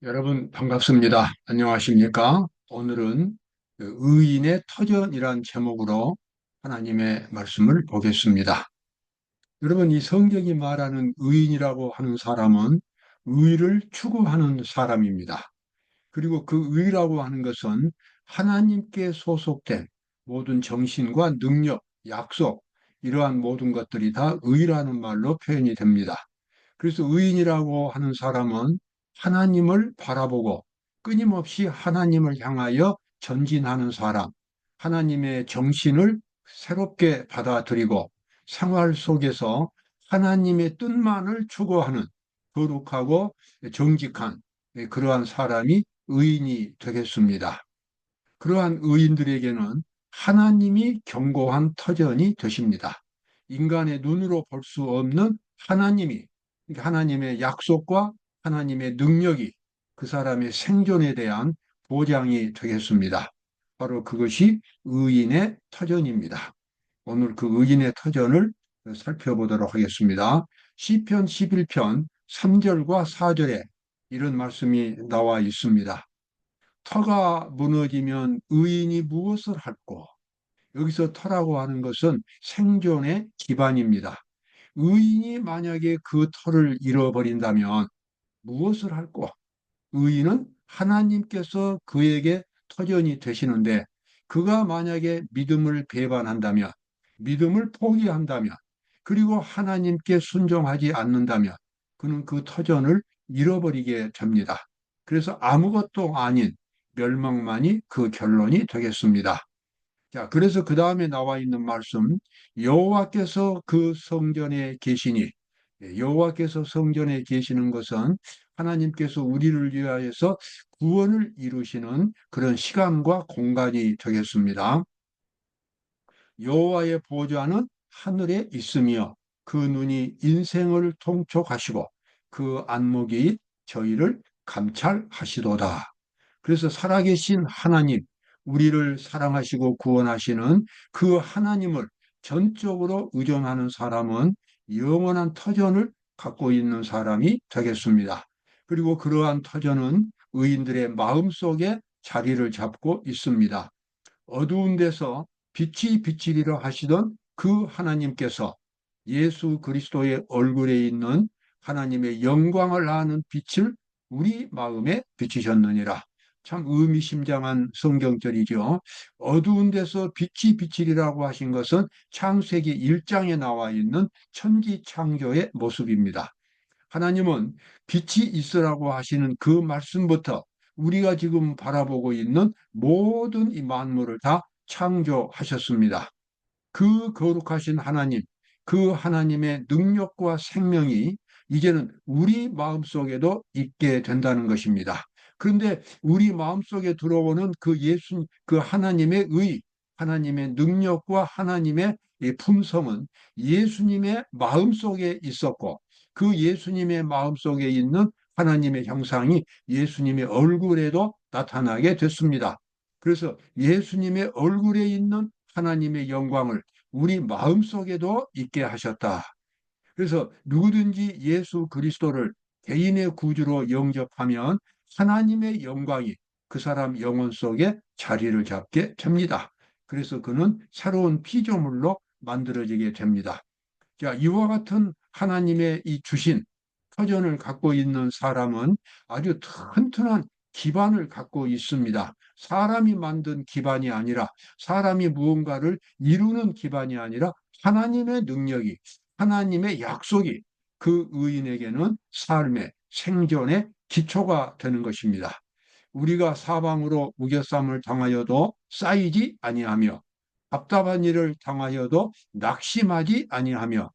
여러분 반갑습니다. 안녕하십니까? 오늘은 그 의인의 터전이란 제목으로 하나님의 말씀을 보겠습니다. 여러분, 이 성경이 말하는 의인이라고 하는 사람은 의를 추구하는 사람입니다. 그리고 그 의라고 하는 것은 하나님께 소속된 모든 정신과 능력, 약속, 이러한 모든 것들이 다 의라는 말로 표현이 됩니다. 그래서 의인이라고 하는 사람은 하나님을 바라보고 끊임없이 하나님을 향하여 전진하는 사람, 하나님의 정신을 새롭게 받아들이고 생활 속에서 하나님의 뜻만을 추구하는 거룩하고 정직한 그러한 사람이 의인이 되겠습니다. 그러한 의인들에게는 하나님이 견고한 터전이 되십니다. 인간의 눈으로 볼 수 없는 하나님이, 그러니까 하나님의 약속과 하나님의 능력이 그 사람의 생존에 대한 보장이 되겠습니다. 바로 그것이 의인의 터전입니다. 오늘 그 의인의 터전을 살펴보도록 하겠습니다. 시편 11편 3절과 4절에 이런 말씀이 나와 있습니다. 터가 무너지면 의인이 무엇을 할꼬? 여기서 터라고 하는 것은 생존의 기반입니다. 의인이 만약에 그 터를 잃어버린다면 무엇을 할꼬? 의인은 하나님께서 그에게 터전이 되시는데, 그가 만약에 믿음을 배반한다면, 믿음을 포기한다면, 그리고 하나님께 순종하지 않는다면 그는 그 터전을 잃어버리게 됩니다. 그래서 아무것도 아닌 멸망만이 그 결론이 되겠습니다. 자, 그래서 그 다음에 나와 있는 말씀, 여호와께서 그 성전에 계시니, 여호와께서 성전에 계시는 것은 하나님께서 우리를 위하여서 구원을 이루시는 그런 시간과 공간이 되겠습니다. 여호와의 보좌는 하늘에 있으며 그 눈이 인생을 통촉하시고 그 안목이 저희를 감찰하시도다. 그래서 살아계신 하나님, 우리를 사랑하시고 구원하시는 그 하나님을 전적으로 의존하는 사람은 영원한 터전을 갖고 있는 사람이 되겠습니다. 그리고 그러한 터전은 의인들의 마음속에 자리를 잡고 있습니다. 어두운 데서 빛이 비치리라 하시던 그 하나님께서 예수 그리스도의 얼굴에 있는 하나님의 영광을 아는 빛을 우리 마음에 비치셨느니라. 참 의미심장한 성경절이죠. 어두운 데서 빛이 비치리라고 하신 것은 창세기 1장에 나와 있는 천지 창조의 모습입니다. 하나님은 빛이 있으라고 하시는 그 말씀부터 우리가 지금 바라보고 있는 모든 이 만물을 다 창조하셨습니다. 그 거룩하신 하나님, 그 하나님의 능력과 생명이 이제는 우리 마음속에도 있게 된다는 것입니다. 그런데 우리 마음속에 들어오는 그 그 하나님의 하나님의 능력과 하나님의 이 품성은 예수님의 마음속에 있었고, 그 예수님의 마음속에 있는 하나님의 형상이 예수님의 얼굴에도 나타나게 됐습니다. 그래서 예수님의 얼굴에 있는 하나님의 영광을 우리 마음속에도 있게 하셨다. 그래서 누구든지 예수 그리스도를 개인의 구주로 영접하면 하나님의 영광이 그 사람 영혼 속에 자리를 잡게 됩니다. 그래서 그는 새로운 피조물로 만들어지게 됩니다. 자, 이와 같은 하나님의 이 주신 터전을 갖고 있는 사람은 아주 튼튼한 기반을 갖고 있습니다. 사람이 만든 기반이 아니라, 사람이 무언가를 이루는 기반이 아니라 하나님의 능력이, 하나님의 약속이 그 의인에게는 삶의 생존의 기초가 되는 것입니다. 우리가 사방으로 우겨쌈을 당하여도 쌓이지 아니하며, 답답한 일을 당하여도 낙심하지 아니하며,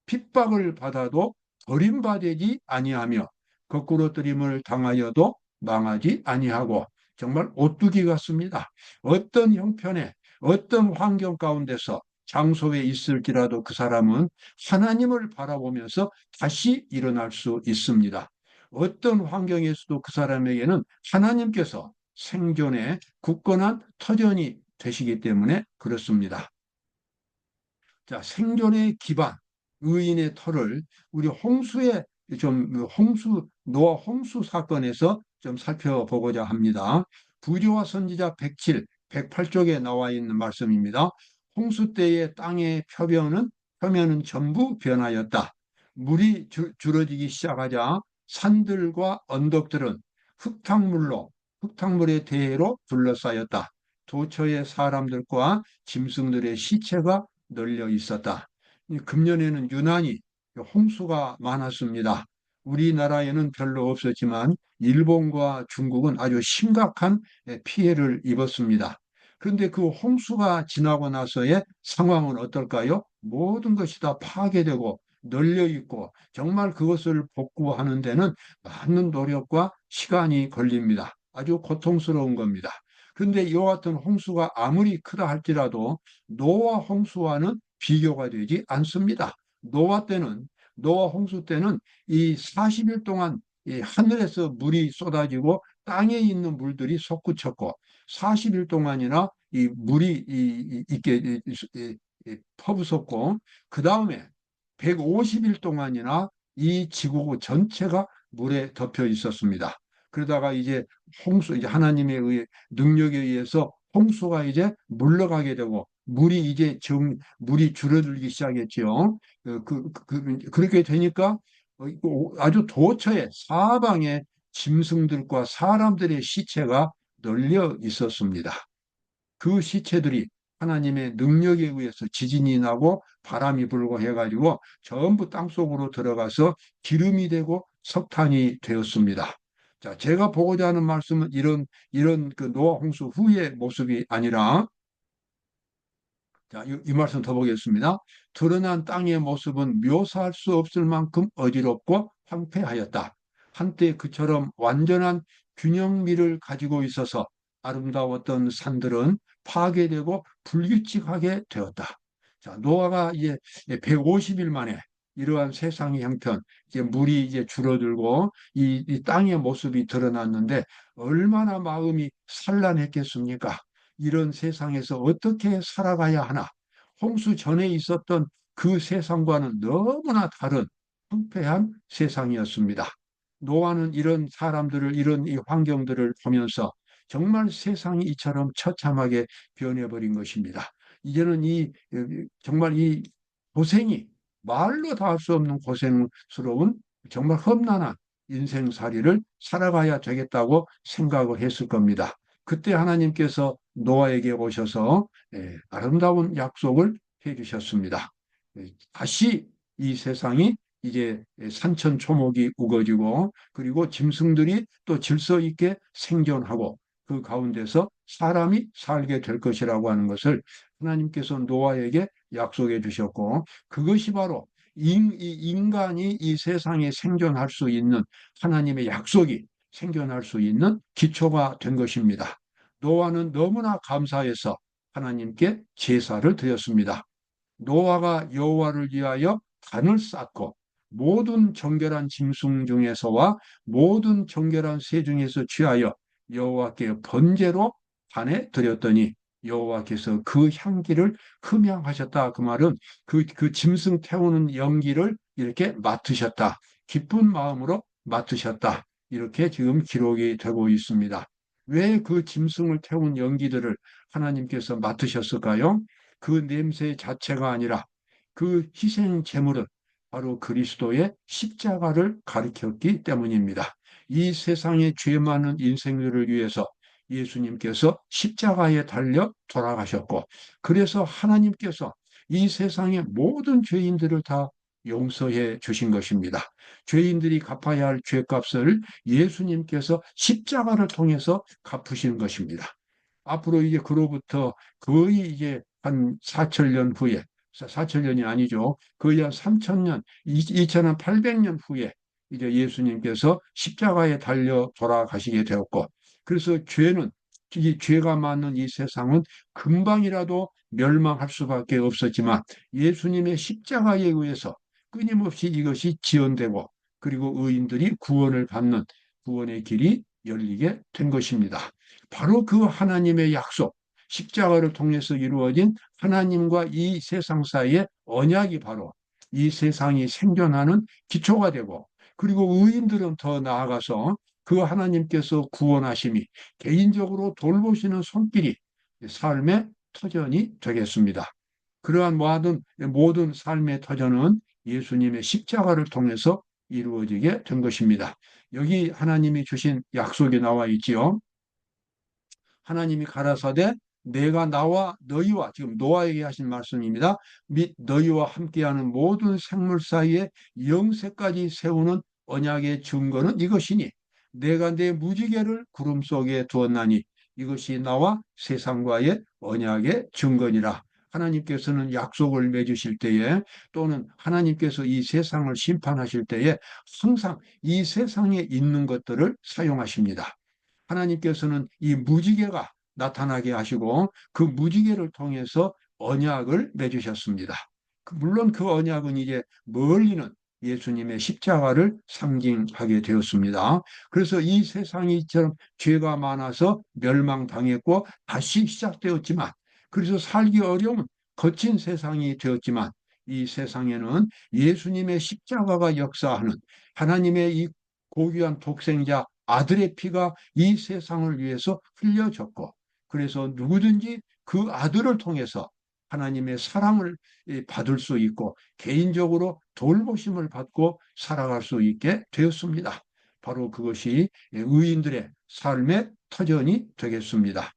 핍박을 받아도 버림받지 아니하며, 거꾸로 뜨림을 당하여도 망하지 아니하고, 정말 오뚜기 같습니다. 어떤 형편에, 어떤 환경 가운데서 장소에 있을지라도 그 사람은 하나님을 바라보면서 다시 일어날 수 있습니다. 어떤 환경에서도 그 사람에게는 하나님께서 생존의 굳건한 터전이 되시기 때문에 그렇습니다. 자, 생존의 기반, 의인의 터를 우리 홍수의 노아 홍수 사건에서 좀 살펴보고자 합니다. 부조와 선지자 107, 108쪽에 나와 있는 말씀입니다. 홍수 때의 땅의 표면은 전부 변하였다. 물이 줄어들기 시작하자 산들과 언덕들은 흙탕물의 대해로 둘러싸였다. 도처에 사람들과 짐승들의 시체가 널려 있었다. 금년에는 유난히 홍수가 많았습니다. 우리나라에는 별로 없었지만 일본과 중국은 아주 심각한 피해를 입었습니다. 그런데 그 홍수가 지나고 나서의 상황은 어떨까요? 모든 것이 다 파괴되고 널려 있고 정말 그것을 복구하는 데는 많은 노력과 시간이 걸립니다. 아주 고통스러운 겁니다. 그런데 이와 같은 홍수가 아무리 크다 할지라도 노아 홍수와는 비교가 되지 않습니다. 노아 홍수 때는 이 40일 동안 이 하늘에서 물이 쏟아지고 땅에 있는 물들이 솟구쳤고 40일 동안이나 이 물이 있게 퍼부었고 그 다음에 150일 동안이나 이 지구 전체가 물에 덮여 있었습니다. 그러다가 이제 하나님의 능력에 의해서 홍수가 이제 물러가게 되고 물이 줄어들기 시작했죠. 그렇게 되니까 아주 도처에 사방에 짐승들과 사람들의 시체가 널려 있었습니다. 그 시체들이 하나님의 능력에 의해서 지진이 나고 바람이 불고 해가지고 전부 땅속으로 들어가서 기름이 되고 석탄이 되었습니다. 자, 제가 보고자 하는 말씀은 이런 그 노아 홍수 후의 모습이 아니라, 자, 이 말씀 더 보겠습니다. 드러난 땅의 모습은 묘사할 수 없을 만큼 어지럽고 황폐하였다. 한때 그처럼 완전한 균형미를 가지고 있어서 아름다웠던 산들은 파괴되고 불규칙하게 되었다. 자, 노아가 이제 150일 만에 이러한 세상의 형편, 이제 물이 이제 줄어들고 이 땅의 모습이 드러났는데 얼마나 마음이 산란했겠습니까? 이런 세상에서 어떻게 살아가야 하나? 홍수 전에 있었던 그 세상과는 너무나 다른 황폐한 세상이었습니다. 노아는 이런 사람들을, 이런 이 환경들을 보면서 정말 세상이 이처럼 처참하게 변해버린 것입니다. 이제는 정말 이 고생이 말로 다 할 수 없는 고생스러운 정말 험난한 인생살이를 살아가야 되겠다고 생각을 했을 겁니다. 그때 하나님께서 노아에게 오셔서 아름다운 약속을 해 주셨습니다. 다시 이 세상이 이제 산천초목이 우거지고 그리고 짐승들이 또 질서 있게 생존하고 그 가운데서 사람이 살게 될 것이라고 하는 것을 하나님께서 노아에게 약속해 주셨고 그것이 바로 인간이 이 세상에 생존할 수 있는 하나님의 약속이 생존할 수 있는 기초가 된 것입니다. 노아는 너무나 감사해서 하나님께 제사를 드렸습니다. 노아가 여호와를 위하여 단을 쌓고 모든 정결한 짐승 중에서와 모든 정결한 새 중에서 취하여 여호와께 번제로 단에 드렸더니 여호와께서 그 향기를 흠향하셨다. 그 말은 그 짐승 태우는 연기를 이렇게 맡으셨다. 기쁜 마음으로 맡으셨다. 이렇게 지금 기록이 되고 있습니다. 왜 그 짐승을 태운 연기들을 하나님께서 맡으셨을까요? 그 냄새 자체가 아니라 그 희생 제물은 바로 그리스도의 십자가를 가리켰기 때문입니다. 이 세상에 죄 많은 인생들을 위해서 예수님께서 십자가에 달려 돌아가셨고, 그래서 하나님께서 이 세상의 모든 죄인들을 다 용서해 주신 것입니다. 죄인들이 갚아야 할 죄값을 예수님께서 십자가를 통해서 갚으시는 것입니다. 앞으로 이제 그로부터 거의 이제 한 4천년 후에, 4천년이 아니죠. 거의 한 3천년, 2,800년 후에 이제 예수님께서 십자가에 달려 돌아가시게 되었고, 그래서 이 죄가 많은 이 세상은 금방이라도 멸망할 수밖에 없었지만 예수님의 십자가에 의해서 끊임없이 이것이 지연되고 그리고 의인들이 구원을 받는 구원의 길이 열리게 된 것입니다. 바로 그 하나님의 약속, 십자가를 통해서 이루어진 하나님과 이 세상 사이의 언약이 바로 이 세상이 생존하는 기초가 되고 그리고 의인들은 더 나아가서 그 하나님께서 구원하심이 개인적으로 돌보시는 손길이 삶의 터전이 되겠습니다. 그러한 모든 삶의 터전은 예수님의 십자가를 통해서 이루어지게 된 것입니다. 여기 하나님이 주신 약속이 나와 있지요. 하나님이 가라사대 내가 나와 너희와, 지금 노아에게 하신 말씀입니다. 및 너희와 함께하는 모든 생물 사이에 영세까지 세우는 언약의 증거는 이것이니 내가 내 무지개를 구름 속에 두었나니 이것이 나와 세상과의 언약의 증거니라. 하나님께서는 약속을 맺으실 때에, 또는 하나님께서 이 세상을 심판하실 때에 항상 이 세상에 있는 것들을 사용하십니다. 하나님께서는 이 무지개가 나타나게 하시고 그 무지개를 통해서 언약을 맺으셨습니다. 물론 그 언약은 이제 멀리는 예수님의 십자가를 상징하게 되었습니다. 그래서 이 세상이 이처럼 죄가 많아서 멸망당했고 다시 시작되었지만, 그래서 살기 어려운 거친 세상이 되었지만, 이 세상에는 예수님의 십자가가 역사하는 하나님의 이 고귀한 독생자 아들의 피가 이 세상을 위해서 흘려졌고, 그래서 누구든지 그 아들을 통해서 하나님의 사랑을 받을 수 있고 개인적으로 돌보심을 받고 살아갈 수 있게 되었습니다. 바로 그것이 의인들의 삶의 터전이 되겠습니다.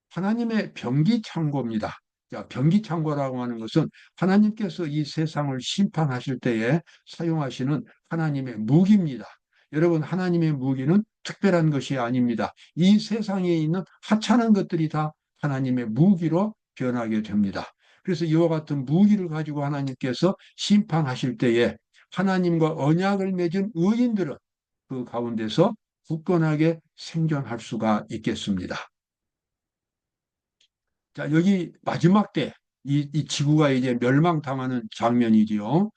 하나님의 병기창고입니다. 자, 병기창고라고 하는 것은 하나님께서 이 세상을 심판하실 때에 사용하시는 하나님의 무기입니다. 여러분, 하나님의 무기는 특별한 것이 아닙니다. 이 세상에 있는 하찮은 것들이 다 하나님의 무기로 변하게 됩니다. 그래서 이와 같은 무기를 가지고 하나님께서 심판하실 때에 하나님과 언약을 맺은 의인들은 그 가운데서 굳건하게 생존할 수가 있겠습니다. 자, 여기 마지막 때, 이 지구가 이제 멸망당하는 장면이지요.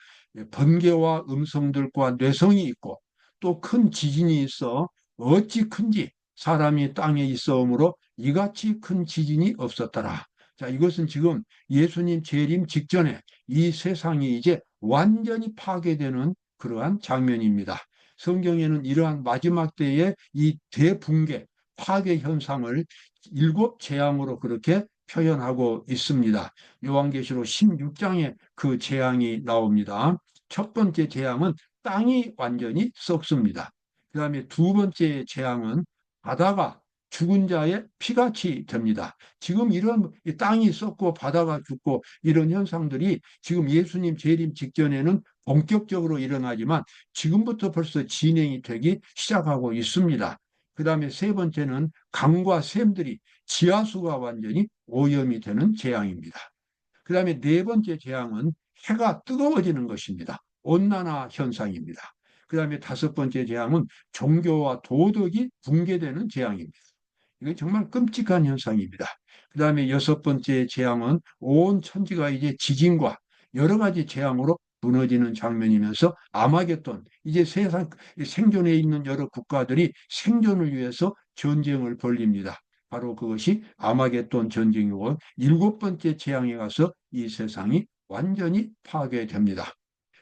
번개와 음성들과 뇌성이 있고 또 큰 지진이 있어 어찌 큰지 사람이 땅에 있어오므로 이같이 큰 지진이 없었더라. 자, 이것은 지금 예수님 재림 직전에 이 세상이 이제 완전히 파괴되는 그러한 장면입니다. 성경에는 이러한 마지막 때의 이 대붕괴, 파괴 현상을 일곱 재앙으로 그렇게 표현하고 있습니다. 요한계시록 16장에 그 재앙이 나옵니다. 첫 번째 재앙은 땅이 완전히 썩습니다. 그 다음에 두 번째 재앙은 바다가 죽은 자의 피같이 됩니다. 지금 이런 땅이 썩고 바다가 죽고 이런 현상들이 지금 예수님 재림 직전에는 본격적으로 일어나지만 지금부터 벌써 진행이 되기 시작하고 있습니다. 그 다음에 세 번째는 강과 샘들이 지하수가 완전히 오염이 되는 재앙입니다. 그 다음에 네 번째 재앙은 해가 뜨거워지는 것입니다. 온난화 현상입니다. 그 다음에 다섯 번째 재앙은 종교와 도덕이 붕괴되는 재앙입니다. 이건 정말 끔찍한 현상입니다. 그 다음에 여섯 번째 재앙은 온 천지가 이제 지진과 여러 가지 재앙으로 무너지는 장면이면서 아마겟돈, 이제 세상 생존해 있는 여러 국가들이 생존을 위해서 전쟁을 벌립니다. 바로 그것이 아마겟돈 전쟁이고 일곱 번째 재앙에 가서 이 세상이 완전히 파괴됩니다.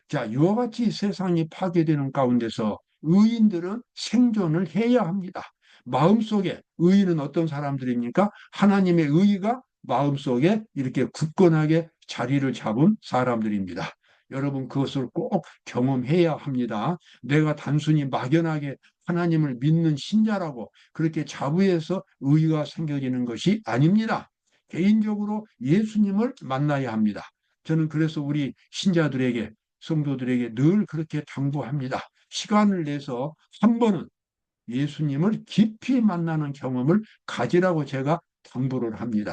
자, 이와 같이 세상이 파괴되는 가운데서 의인들은 생존을 해야 합니다. 마음속에 의인은 어떤 사람들입니까? 하나님의 의가 마음속에 이렇게 굳건하게 자리를 잡은 사람들입니다. 여러분, 그것을 꼭 경험해야 합니다. 내가 단순히 막연하게 하나님을 믿는 신자라고 그렇게 자부해서 의가 생겨지는 것이 아닙니다. 개인적으로 예수님을 만나야 합니다. 저는 그래서 우리 신자들에게, 성도들에게 늘 그렇게 당부합니다. 시간을 내서 한 번은 예수님을 깊이 만나는 경험을 가지라고 제가 당부를 합니다.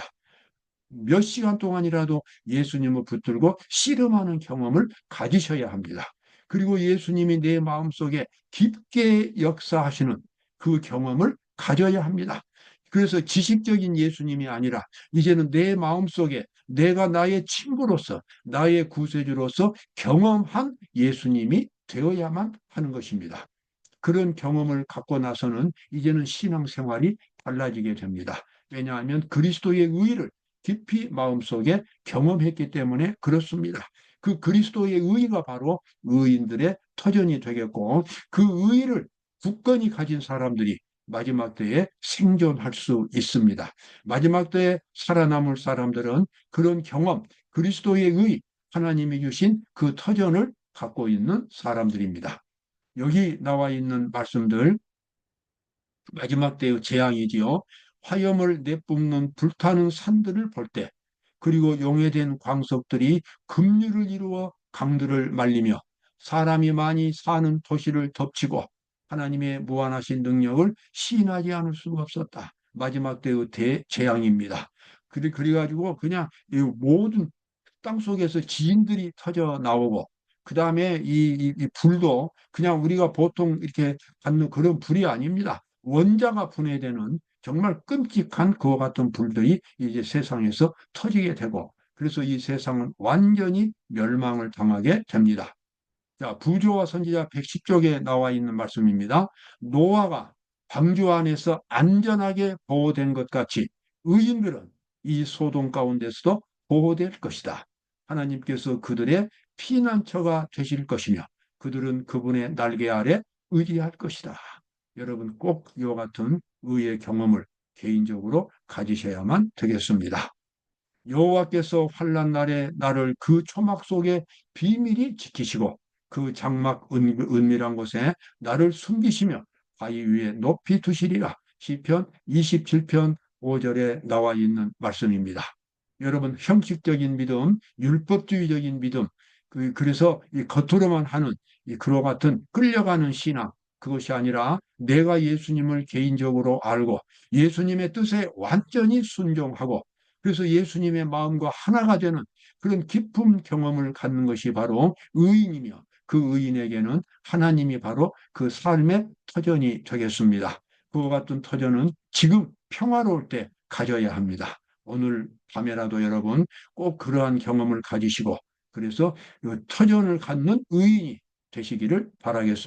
몇 시간 동안이라도 예수님을 붙들고 씨름하는 경험을 가지셔야 합니다. 그리고 예수님이 내 마음속에 깊게 역사하시는 그 경험을 가져야 합니다. 그래서 지식적인 예수님이 아니라 이제는 내 마음속에 내가 나의 친구로서 나의 구세주로서 경험한 예수님이 되어야만 하는 것입니다. 그런 경험을 갖고 나서는 이제는 신앙생활이 달라지게 됩니다. 왜냐하면 그리스도의 의를 깊이 마음속에 경험했기 때문에 그렇습니다. 그 그리스도의 의가 바로 의인들의 터전이 되겠고 그 의를 굳건히 가진 사람들이 마지막 때에 생존할 수 있습니다. 마지막 때에 살아남을 사람들은 그런 경험, 그리스도의 의, 하나님이 주신 그 터전을 갖고 있는 사람들입니다. 여기 나와 있는 말씀들, 마지막 때의 재앙이지요. 화염을 내뿜는 불타는 산들을 볼 때, 그리고 용해된 광석들이 급류를 이루어 강들을 말리며 사람이 많이 사는 도시를 덮치고 하나님의 무한하신 능력을 시인하지 않을 수가 없었다. 마지막 때의 대재앙입니다. 그래가지고 그냥 이 모든 땅 속에서 지진들이 터져 나오고, 그 다음에 이 불도 그냥 우리가 보통 이렇게 갖는 그런 불이 아닙니다. 원자가 분해되는 정말 끔찍한 그와 같은 불들이 이제 세상에서 터지게 되고, 그래서 이 세상은 완전히 멸망을 당하게 됩니다. 자, 부조와 선지자 110쪽에 나와 있는 말씀입니다. 노아가 방주 안에서 안전하게 보호된 것 같이 의인들은 이 소동 가운데서도 보호될 것이다. 하나님께서 그들의 피난처가 되실 것이며 그들은 그분의 날개 아래 의지할 것이다. 여러분 꼭 이와 같은 의의 경험을 개인적으로 가지셔야만 되겠습니다. 여호와께서 환난 날에 나를 그 초막 속에 비밀히 지키시고 그 장막 은밀한 곳에 나를 숨기시며 바위 위에 높이 두시리라. 시편 27편 5절에 나와 있는 말씀입니다. 여러분 형식적인 믿음, 율법주의적인 믿음, 그래서 이 겉으로만 하는 그와 같은 끌려가는 신앙, 그것이 아니라 내가 예수님을 개인적으로 알고 예수님의 뜻에 완전히 순종하고, 그래서 예수님의 마음과 하나가 되는 그런 깊은 경험을 갖는 것이 바로 의인이며, 그 의인에게는 하나님이 바로 그 삶의 터전이 되겠습니다. 그와 같은 터전은 지금 평화로울 때 가져야 합니다. 오늘 밤에라도 여러분 꼭 그러한 경험을 가지시고, 그래서 터전을 갖는 의인이 되시기를 바라겠습니다.